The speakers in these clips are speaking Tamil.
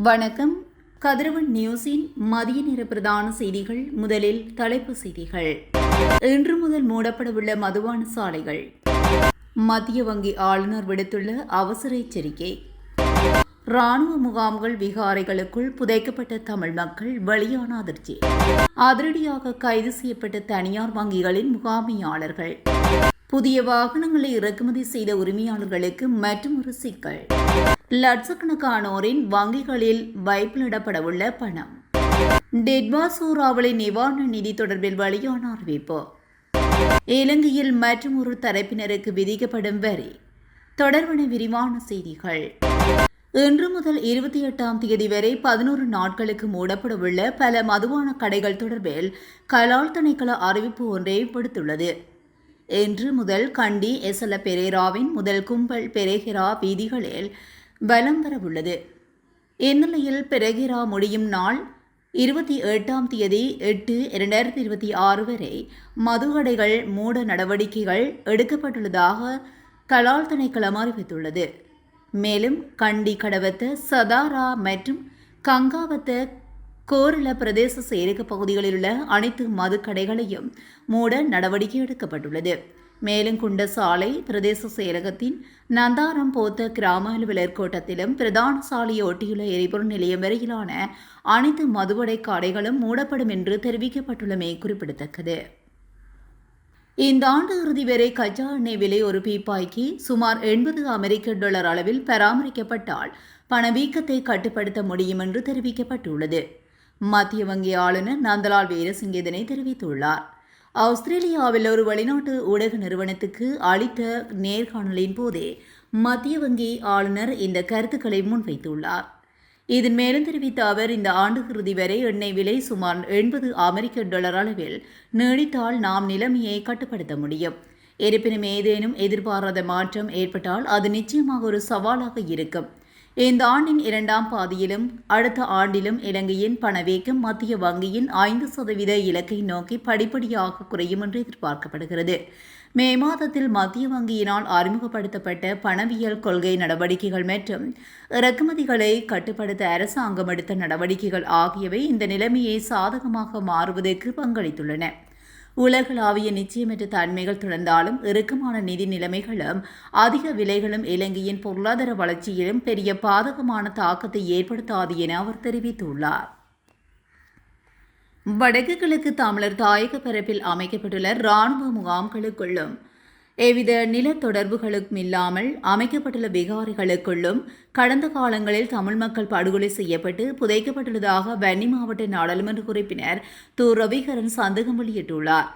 வணக்கம். கதிரவன் நியூஸின் மதிய நேர பிரதான செய்திகள். முதலில் தலைப்புச் செய்திகள். இன்று முதல் மூடப்படவுள்ள மதுபான சாலைகள். மத்திய வங்கி ஆளுநர் விடுத்துள்ள அவசர எச்சரிக்கை. ராணுவ முகாம்கள் விகாரைகளுக்குள் புதைக்கப்பட்ட தமிழ் மக்கள் வெளியான அதிர்ச்சி. அதிரடியாக கைது செய்யப்பட்ட தனியார் வங்கிகளின் முகாமையாளர்கள். புதிய வாகனங்களை இறக்குமதி செய்த உரிமையாளர்களுக்கு மற்றொரு சிக்கல். லட்சக்கணக்கானோரின் வங்கிகளில் வைப்பிலிடப்படவுள்ள பணம். டெட்வா சூறாவளி நிவாரண நிதி தொடர்பில் வெளியான அறிவிப்பு. இலங்கையில் மற்றொரு தரப்பினருக்கு விதிக்கப்படும் வரி தொடர்பான விரிவான செய்திகள். இன்று முதல் 28ஆம் தேதி வரை 11 நாட்களுக்கு மூடப்படவுள்ள பல மதுபான கடைகள் தொடர்பில் கலால் திணைக்கள அறிவிப்பு ஒன்றை விடுத்துள்ளது. இன்று முதல் கண்டி எசல பெரேராவின் முதல் கும்பல் பெரேகிரா வீதிகளில் பலம் வரவுள்ளது. இந்நிலையில் பெரேகிரா முடியும் நாள் 28ஆம் தேதி 8/2026 வரை மதுக்கடைகள் மூட நடவடிக்கைகள் எடுக்கப்பட்டுள்ளதாக கலால் திணைக்களம் அறிவித்துள்ளது. மேலும் கண்டி கடவத்த சதாரா மற்றும் கங்காவத்த கோரள பிரதேச செயலக பகுதிகளில் உள்ள அனைத்து மதுக்கடைகளையும் மூட நடவடிக்கை எடுக்கப்பட்டுள்ளது. மேலும் குண்டசாலை பிரதேச செயலகத்தின் நந்தாரம் போத்த கிராம அலுவலர் கோட்டத்திலும் பிரதான சாலையை ஒட்டியுள்ள எரிபொருள் நிலையம் வரையிலான அனைத்து மதுவடை கடைகளும் மூடப்படும் என்று தெரிவிக்கப்பட்டுள்ளமை குறிப்பிடத்தக்கது. இந்த ஆண்டு இறுதி வரை கச்சா எண்ணெய் விலை ஒரு பீப்பாய்க்கு சுமார் $80 அளவில் பராமரிக்கப்பட்டால் பணவீக்கத்தை கட்டுப்படுத்த முடியும் என்று தெரிவிக்கப்பட்டுள்ளது. மத்திய வங்கி ஆளுநர் நந்தலால் வீரசிங்க இதனை தெரிவித்துள்ளார். ஆஸ்திரேலியாவில் ஒரு வெளிநாட்டு ஊடக நிறுவனத்துக்கு அளித்த நேர்காணலின் போதே மத்திய வங்கி ஆளுநர் இந்த கருத்துக்களை முன்வைத்துள்ளார். இதன் மேலும் தெரிவித்த அவர், இந்த ஆண்டு இறுதி வரை எண்ணெய் விலை சுமார் $80 அளவில் நீடித்தால் நாம் நிலைமையை கட்டுப்படுத்த முடியும். இருப்பினும் ஏதேனும் எதிர்பாராத மாற்றம் ஏற்பட்டால் அது நிச்சயமாக ஒரு சவாலாக இருக்கும். இந்த ஆண்டின் 2ஆம் பாதியிலும் அடுத்த ஆண்டிலும் இலங்கையின் பணவீக்கம் மத்திய வங்கியின் 5% இலக்கை நோக்கி படிப்படியாக குறையும் என்று எதிர்பார்க்கப்படுகிறது. மே மாதத்தில் மத்திய வங்கியினால் அறிமுகப்படுத்தப்பட்ட பணவியல் கொள்கை நடவடிக்கைகள் மற்றும் இறக்குமதிகளை கட்டுப்படுத்த அரசாங்கம் எடுத்த நடவடிக்கைகள் ஆகியவை இந்த நிலைமையை சாதகமாக மாறுவதற்கு பங்களித்துள்ளன. உலகளாவிய நிச்சயமற்ற தன்மைகள் தொடர்ந்தாலும் இறுக்கமான நிதி நிலைமைகளும் அதிக விலைகளும் இலங்கையின் பொருளாதார வளர்ச்சியிலும் பெரிய பாதகமான தாக்கத்தை ஏற்படுத்தாது என அவர் தெரிவித்துள்ளார். வடக்கு கிழக்கு தமிழர் தாயக பரப்பில் அமைக்கப்பட்டுள்ள இராணுவ முகாம்களுக்குள்ளும் எவ்வித நில தொடர்புகளும் இல்லாமல் அமைக்கப்பட்டுள்ள விகாரைகளுக்குள்ளும் கடந்த காலங்களில் தமிழ் மக்கள் படுகொலை செய்யப்பட்டு புதைக்கப்பட்டுள்ளதாக வன்னி மாவட்ட நாடாளுமன்ற உறுப்பினர் து. ரவிகரன் சந்தேகம் வெளியிட்டுள்ளார்.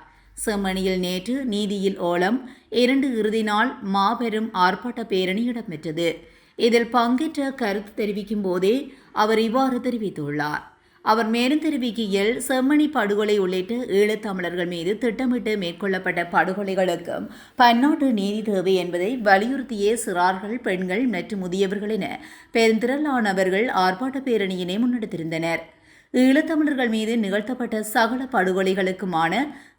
செம்மணியில் நேற்று நீதியில் ஓலம் 2 இறுதி நாள் மாபெரும் ஆர்ப்பாட்ட பேரணி இடம்பெற்றது. இதில் பங்கேற்ற கருத்து தெரிவிக்கும் போதே அவர் இவ்வாறு தெரிவித்துள்ளார். அவர் மேலும் தெரிவிக்கையில், செம்மணி படுகொலை உள்ளிட்ட ஈழத்தமிழர்கள் மீது திட்டமிட்டு மேற்கொள்ளப்பட்ட படுகொலைகளுக்கும் பன்னாட்டு நீதி தேவை என்பதை வலியுறுத்திய சிறார்கள், பெண்கள் மற்றும் முதியவர்கள் என பெருந்திரளானவர்கள் ஆர்ப்பாட்ட பேரணியினை முன்னெடுத்திருந்தனர். ஈழத்தமிழர்கள் மீது நிகழ்த்தப்பட்ட சகல படுகொலைகளுக்குமான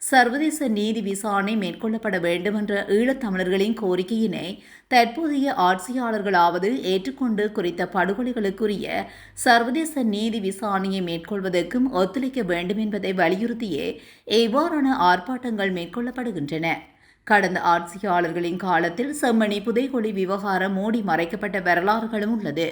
சர்வதேச நீதி விசாரணை மேற்கொள்ளப்பட வேண்டும் என்ற ஈழத்தமிழர்களின் கோரிக்கையினை தற்போதைய ஆட்சியாளர்களாவது ஏற்றுக்கொண்டு குறித்த படுகொலைகளுக்குரிய சர்வதேச நீதி விசாரணையை மேற்கொள்வதற்கும் ஒத்துழைக்க வேண்டும் என்பதை வலியுறுத்தியே இவ்வாறான ஆர்ப்பாட்டங்கள் மேற்கொள்ளப்படுகின்றன. கடந்த ஆட்சியாளர்களின் காலத்தில் செம்மணி புதைகுழி விவகாரம் மூடி மறைக்கப்பட்ட வரலாறுகளும் உள்ளது.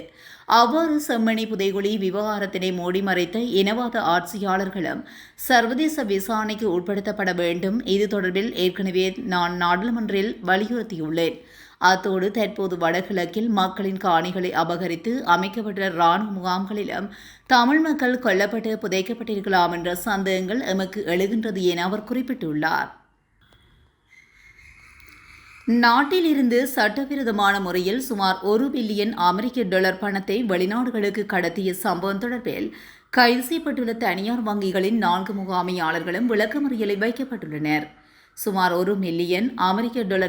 அவ்வாறு செம்மணி புதைகுழி விவகாரத்தினை மூடி மறைத்த இனவாத ஆட்சியாளர்களும் சர்வதேச விசாரணைக்கு உட்படுத்தப்பட வேண்டும். இது தொடர்பில் ஏற்கனவே நான் நாடாளுமன்றில் வலியுறுத்தியுள்ளேன். அத்தோடு தற்போது வடகிழக்கில் மக்களின் காணிகளை அபகரித்து அமைக்கப்பட்ட இராணுவ முகாம்களிலும் தமிழ் மக்கள் கொல்லப்பட்டு புதைக்கப்பட்டிருக்கலாம் என்ற சந்தேகங்கள் எமக்கு எழுகின்றது என அவர் குறிப்பிட்டுள்ளார். நாட்டில் இருந்து சட்டவிரோதமான முறையில் சுமார் $1 பில்லியன் பணத்தை வெளிநாடுகளுக்கு கடத்திய சம்பவம் தொடர்பில் கைது செய்யப்பட்டுள்ள தனியார் வங்கிகளின் 4 முகாமையாளர்களும் விளக்கமறியலில் வைக்கப்பட்டுள்ளனர். சுமார் $1 மில்லியன்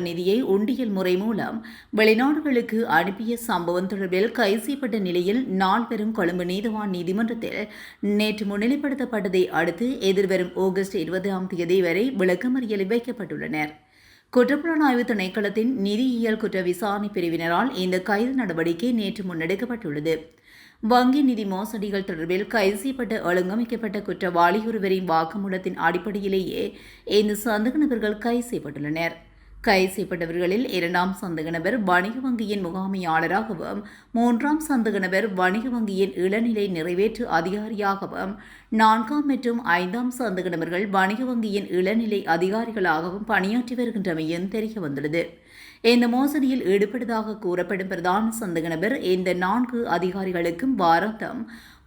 நிதியை உண்டியல் முறை மூலம் வெளிநாடுகளுக்கு அனுப்பிய சம்பவம் தொடர்பில் கைது செய்யப்பட்ட நிலையில் 4 பேரும் கொழும்பு நீதவான் நீதிமன்றத்தில் நேற்று முன்னிலைப்படுத்தப்பட்டதை அடுத்து எதிர்வரும் ஆகஸ்ட் 20ஆம் தேதி வரை விளக்கமறியலில் வைக்கப்பட்டுள்ளனர். குற்றப்புலனாய்வு திணைக்களத்தின் நிதியியல் குற்ற விசாரணை பிரிவினரால் இந்த கைது நடவடிக்கை நேற்று முன்னெடுக்கப்பட்டுள்ளது. வங்கி நிதி மோசடிகள் தொடர்பில் கைது செய்யப்பட்ட ஒழுங்கமைக்கப்பட்ட குற்றவாளி ஒருவரின் வாக்குமூலத்தின் அடிப்படையிலேயே இந்த சந்தேக நபர்கள் கைது செய்யப்பட்டுள்ளனர். கைது செய்யப்பட்டவர்களில் 2ஆம் சந்தேக நபர் வணிக வங்கியின் முகாமையாளராகவும் 3ஆம் சந்தேக நபர் வணிக வங்கியின் இளநிலை நிறைவேற்று அதிகாரியாகவும் 4ஆம் மற்றும் 5ஆம் சந்தேக நபர்கள் வணிக வங்கியின் இளநிலை அதிகாரிகளாகவும் பணியாற்றி வருகின்றமையும் தெரியவந்துள்ளது. இந்த மோசடியில் ஈடுபட்டதாக கூறப்படும் பிரதான சந்தேக நபர் இந்த 4 அதிகாரிகளுக்கும் வாராந்தம்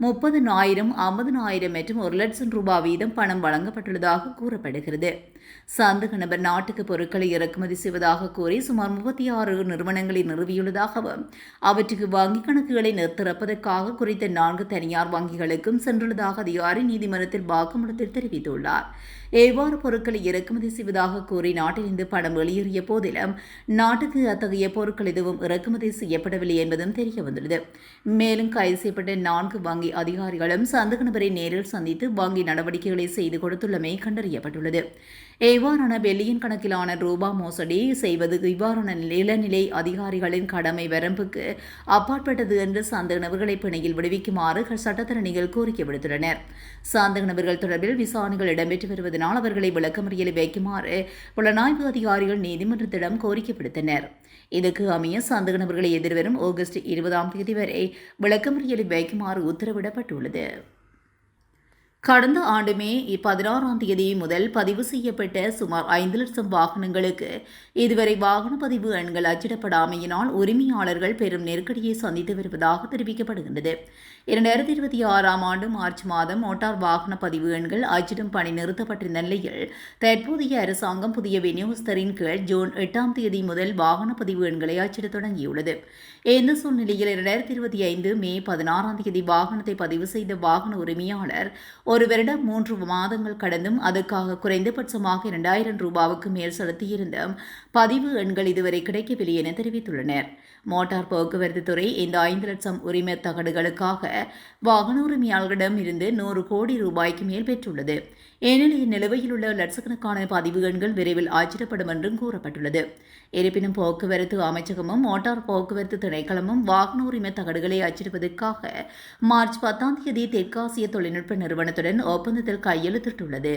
30,000, 50,000 மற்றும் 1,00,000 ரூபாய் வீதம் பணம் வழங்கப்பட்டுள்ளதாக கூறப்படுகிறது. சந்தேக நபர் நாட்டுக்கு பொருட்களை இறக்குமதி செய்வதாக கூறி சுமார் 36 நிறுவனங்களை நிறுவியுள்ளதாகவும் அவற்றுக்கு வங்கிக் கணக்குகளை திறப்பதற்காக குறித்த 4 தனியார் வங்கிகளுக்கும் சென்றுள்ளதாக அதிகாரி நீதிமன்றத்தில் வாக்குமூலத்தில் தெரிவித்துள்ளார். எவ்வாறு பொருட்களை இறக்குமதி செய்வதாக கூறி நாட்டிலிருந்து பணம் வெளியேறிய போதிலும் நாட்டுக்கு அத்தகைய பொருட்கள் எதுவும் இறக்குமதி செய்யப்படவில்லை என்பதும் தெரியவந்துள்ளது. மேலும் கைது செய்யப்பட்ட 4 வங்கி அதிகாரிகளும் சந்தேக நபரை நேரில் சந்தித்து வங்கி நடவடிக்கைகளை செய்து கொடுத்துள்ளமை கண்டறியப்பட்டுள்ளது. இவ்வாறான பில்லியன் கணக்கிலான ரூபா மோசடி செய்வது இவ்வாறான இளநிலை அதிகாரிகளின் கடமை வரம்புக்கு அப்பாற்பட்டது என்று சந்தேக நபர்களை பிணையில் விடுவிக்குமாறு சட்டத்தரணிகள் கோரிக்கை விடுத்துள்ளனர். சந்தேக நபர்கள் தொடர்பில் விசாரணைகள் இடம்பெற்று வருவதனால் அவர்களை விளக்கமறியலில் வைக்குமாறு புலனாய்வு அதிகாரிகள் நீதிமன்றத்திடம் கோரிக்கை விடுத்தனர். இதற்கு அமைய சந்தேக நபர்களை எதிர்வரும் ஆகஸ்ட் 20ஆம் தேதி வரை விளக்கமறியலில் வைக்குமாறு உத்தரவிடப்பட்டுள்ளது. கடந்த ஆண்டு மே 16ஆம் தேதி முதல் பதிவு செய்யப்பட்ட சுமார் 5 லட்சம் வாகனங்களுக்கு இதுவரை வாகன பதிவு எண்கள் அச்சிடப்படாமையினால் உரிமையாளர்கள் பெரும் நெருக்கடியை சந்தித்து வருவதாக தெரிவிக்கப்படுகின்றது. 2026ஆம் ஆண்டு மார்ச் மாதம் மோட்டார் வாகன பதிவு எண்கள் அச்சிடும் பணி நிறுத்தப்பட்டிருந்த நிலையில் தற்போதைய அரசாங்கம் புதிய விநியோகஸ்தரின் கீழ் ஜூன் 8ஆம் தேதி முதல் வாகன பதிவு எண்களை அச்சிடத் தொடங்கியுள்ளது. இந்த சூழ்நிலையில் 2025 மே 16ஆம் தேதி வாகனத்தை பதிவு செய்த வாகன உரிமையாளர் ஒரு வருடம் 3 மாதங்கள் கடந்தும் அதற்காக குறைந்தபட்சமாக 2,000 ரூபாவுக்கு மேல் செலுத்தியிருந்தும் பதிவு எண்கள் இதுவரை கிடைக்கவில்லை என தெரிவித்துள்ளனர். மோட்டார் போக்குவரத்து துறை இந்த 5 லட்சம் உரிம தகடுகளுக்காக வாகன உரிமையாளர்களிடம் இருந்து 100 கோடி ரூபாய்க்கு மேல் பெற்றுள்ளது. ஏனெனில் நிலுவையில் உள்ள லட்சக்கணக்கான பதிவு எண்கள் விரைவில் அச்சிடப்படும் என்றும் கூறப்பட்டுள்ளது. இருப்பினும் போக்குவரத்து அமைச்சகமும் மோட்டார் போக்குவரத்து திணைக்களமும் வாகன உரிம தகடுகளை அச்சிடுவதற்காக மார்ச் 10ஆம் தேதி தெற்காசிய தொழில்நுட்ப நிறுவனத்துடன் ஒப்பந்தத்தில் கையெழுத்திட்டுள்ளது.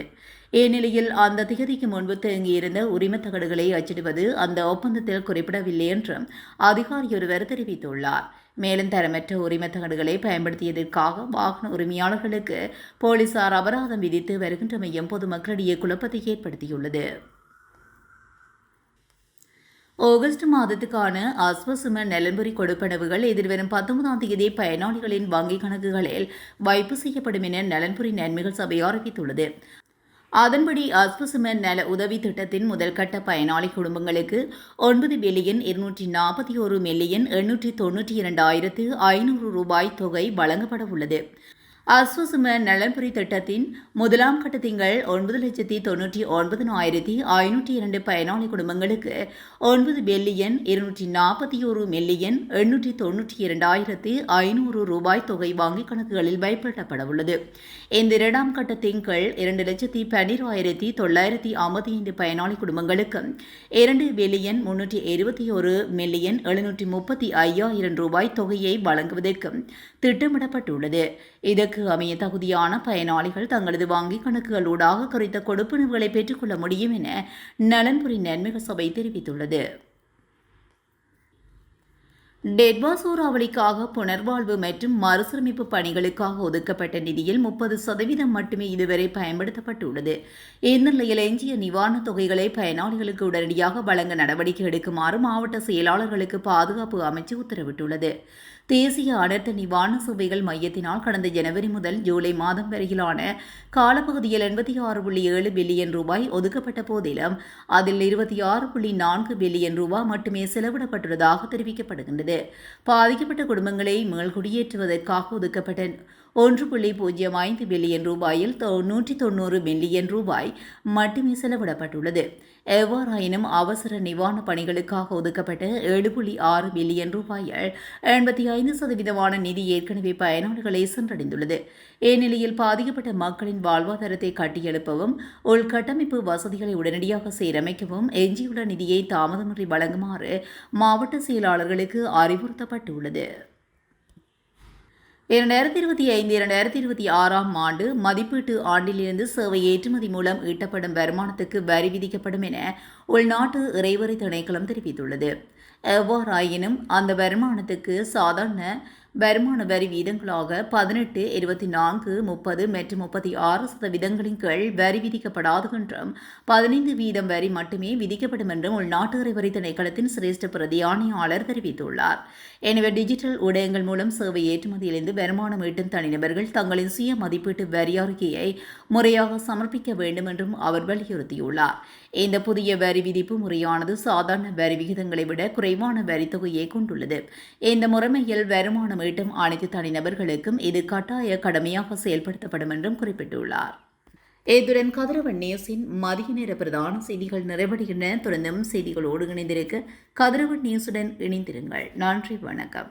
இந்நிலையில் அந்த தேதிக்கு முன்பு தேங்கியிருந்த உரிம தகடுகளை அச்சிடுவது அந்த ஒப்பந்தத்தில் குறிப்பிடவில்லை என்றும் அதிகாரி ஒருவர் தெரிவித்துள்ளார். மேலும் தரமற்ற உரிம தகடுகளை பயன்படுத்தியதற்காக வாகன உரிமையாளர்களுக்கு போலீசார் அபராதம் விதித்து வருகின்றமையும் பொதுமக்களிடையே குழப்பத்தை ஏற்படுத்தியுள்ளது. ஆகஸ்ட் மாதத்துக்கான அஸ்வசும நலன்புரி கொடுப்பனவுகள் எதிர்வரும் 19ஆம் தேதி பயனாளிகளின் வங்கிக் கணக்குகளில் வைப்பு செய்யப்படும் என நலன்புரி நன்மைகள் சபை அறிவித்துள்ளது. அதன்படி அஸ்வசும நல உதவி திட்டத்தின் முதல் கட்ட பயனாளி குடும்பங்களுக்கு 9,241,892,500 ரூபாய் தொகை வழங்கப்பட உள்ளது. அஸ்வசும நலன்புரி திட்டத்தின் முதலாம் கட்ட திங்கள் 9,99,502 பயனாளி குடும்பங்களுக்கு 9,241,892,500 ரூபாய் தொகை வங்கிக் கணக்குகளில் வைப்பிடப்பட உள்ளது. இந்த 2ஆம் கட்டத்தின் கீழ் 2,12,955 பயனாளி குடும்பங்களுக்கு 2,321,735,000 ரூபாய் தொகையை வழங்குவதற்கு திட்டமிடப்பட்டுள்ளது. இதற்கு அமைய தகுதியான பயனாளிகள் தங்களது வங்கிக் கணக்குகளூடாக குறித்த கொடுப்பனவுகளை பெற்றுக்கொள்ள முடியும் என நலன்புரி நன்மைகள் சபை தெரிவித்துள்ளது. டெட்வா சூறாவளிக்காக புனர்வாழ்வு மற்றும் மறுசீரமைப்பு பணிகளுக்காக ஒதுக்கப்பட்ட நிதியில் 30% மட்டுமே இதுவரை பயன்படுத்தப்பட்டுள்ளது. இந்நிலையில் எஞ்சிய நிவாரணத் தொகைகளை பயனாளிகளுக்கு உடனடியாக வழங்க நடவடிக்கை எடுக்குமாறு மாவட்ட செயலாளர்களுக்கு பாதுகாப்பு அமைச்சு உத்தரவிட்டுள்ளது. தேசிய அனர்த்த நிவாரண சேவைகள் மையத்தினால் கடந்த ஜனவரி முதல் ஜூலை மாதம் வரையிலான காலப்பகுதியில் 86.7 பில்லியன் ரூபாய் ஒதுக்கப்பட்ட போதிலும் அதில் 26.4 பில்லியன் ரூபாய் மட்டுமே செலவிடப்பட்டுள்ளதாக தெரிவிக்கப்படுகின்றது. பாதிக்கப்பட்ட குடும்பங்களை மீள்குடியேற்றுவதற்காக ஒதுக்கப்பட்ட 1.05 பில்லியன் ரூபாயில் 190 மில்லியன் ரூபாய் மட்டுமே செலவிடப்பட்டுள்ளது. எவ்வாறாயினும் அவசர நிவாரணப் பணிகளுக்காக ஒதுக்கப்பட்ட 7.6 பில்லியன் ரூபாயில் 85% நிதி ஏற்கனவே பயனாளிகளை சென்றடைந்துள்ளது. இந்நிலையில் பாதிக்கப்பட்ட மக்களின் வாழ்வாதாரத்தை கட்டியெழுப்பவும் உள்கட்டமைப்பு வசதிகளை உடனடியாக சீரமைக்கவும் எஞ்சியுள்ள நிதியை தாமதமின்றி வழங்குமாறு மாவட்ட செயலாளர்களுக்கு அறிவுறுத்தப்பட்டுள்ளது. 2025-2026 ஆண்டு மதிப்பீட்டு ஆண்டிலிருந்து சேவை ஏற்றுமதி மூலம் ஈட்டப்படும் வருமானத்துக்கு வரி விதிக்கப்படும் என உள்நாட்டு இறைவரி திணைக்களம் தெரிவித்துள்ளது. எவ்வாறாயினும் அந்த வருமானத்துக்கு சாதாரண வருமான வரி வீதங்களாக 18, 24, 30 மற்றும் 36% கீழ் வரி விதிக்கப்படாது என்றும் 15% வரி மட்டுமே விதிக்கப்படும் என்றும் உள்நாட்டு இறைவரி திணைக்களத்தின் சிரேஷ்ட பிரதி ஆணையாளர் தெரிவித்துள்ளார். எனவே டிஜிட்டல் ஊடகங்கள் மூலம் சேவை ஏற்றுமதியிலிருந்து வருமானம் ஈட்டும் தனிநபர்கள் தங்களின் சுய மதிப்பீட்டு வரி அறிக்கையை முறையாக சமர்ப்பிக்க வேண்டும் என்றும் அவர் வலியுறுத்தியுள்ளார். இந்த புதிய வரி விதிப்பு முறையானது சாதாரண வரி விகிதங்களை விட குறைவான வரித்தொகையை கொண்டுள்ளது. இந்த முறைமையில் வருமானம் ஈட்டும் அனைத்து தனிநபர்களுக்கும் இது கட்டாய கடமையாக செயல்படுத்தப்படும் என்றும் குறிப்பிட்டுள்ளார். இத்துடன் கதிரவன் நியூஸின் மதிய நேர பிரதான செய்திகள் நிறைவடைகின்றன. தொடர்ந்தும் செய்திகளோடு இணைந்திருக்க கதிரவன் நியூஸுடன் இணைந்திருங்கள். நன்றி, வணக்கம்.